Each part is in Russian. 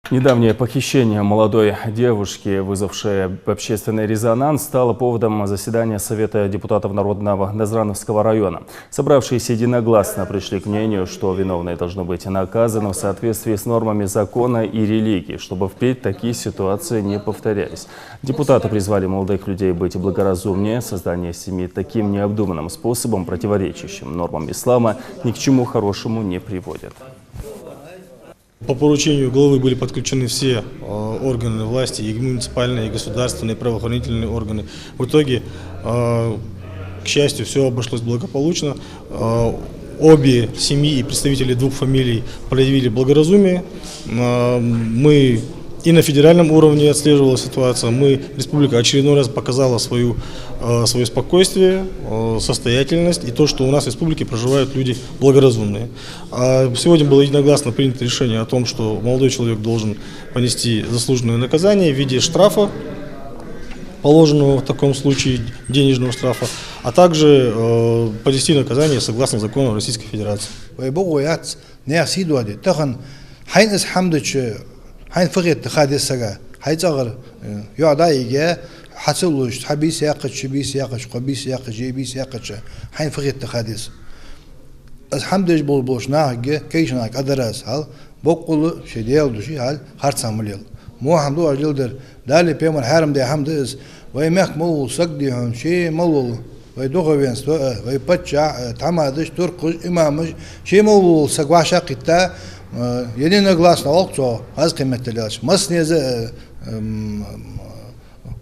Недавнее похищение молодой девушки, вызвавшее общественный резонанс, стало поводом заседания Совета депутатов Народного Назрановского района. Собравшиеся единогласно пришли к мнению, что виновные должны быть наказаны в соответствии с нормами закона и религии, чтобы впредь такие ситуации не повторялись. Депутаты призвали молодых людей быть благоразумнее. Создание семьи таким необдуманным способом, противоречащим нормам ислама, ни к чему хорошему не приводит. По поручению главы были подключены все органы власти, и муниципальные, и государственные, и правоохранительные органы. В итоге, к счастью, все обошлось благополучно. Обе семьи и представители двух фамилий проявили благоразумие. Мы и на федеральном уровне отслеживала ситуация. Республика очередной раз показала свое спокойствие, состоятельность и то, что у нас в республике проживают люди благоразумные. Сегодня было единогласно принято решение о том, что молодой человек должен понести заслуженное наказание в виде штрафа, положенного в таком случае денежного штрафа, а также понести наказание согласно закону Российской Федерации. حين فقط خادس سجا حيث أغر يعدا يجا حصلوش حبيس ياقش شبيس ياقش قبيس ياقش جيبيس ياقش حين فقط خادس الحمد لله بولش ناقة كيش ناق أدرس هال بقول شديال دوشي هال خرط سامليل مو حمدو أجل در دالي بيمر حرم ده حمد إس ويمك مول سقدي هم شيء مول ويدوغوينس ويبتشع تعمدش ترقش إمامش شيء مول سقواشا قتا единогласно олчо аз кыйметтелеш маснезе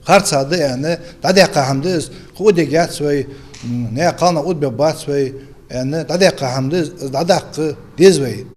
харцады яны тадяка хамдыз кудегят свой не кална удбе бат свой яны тадяка хамдыз дадакы дезвей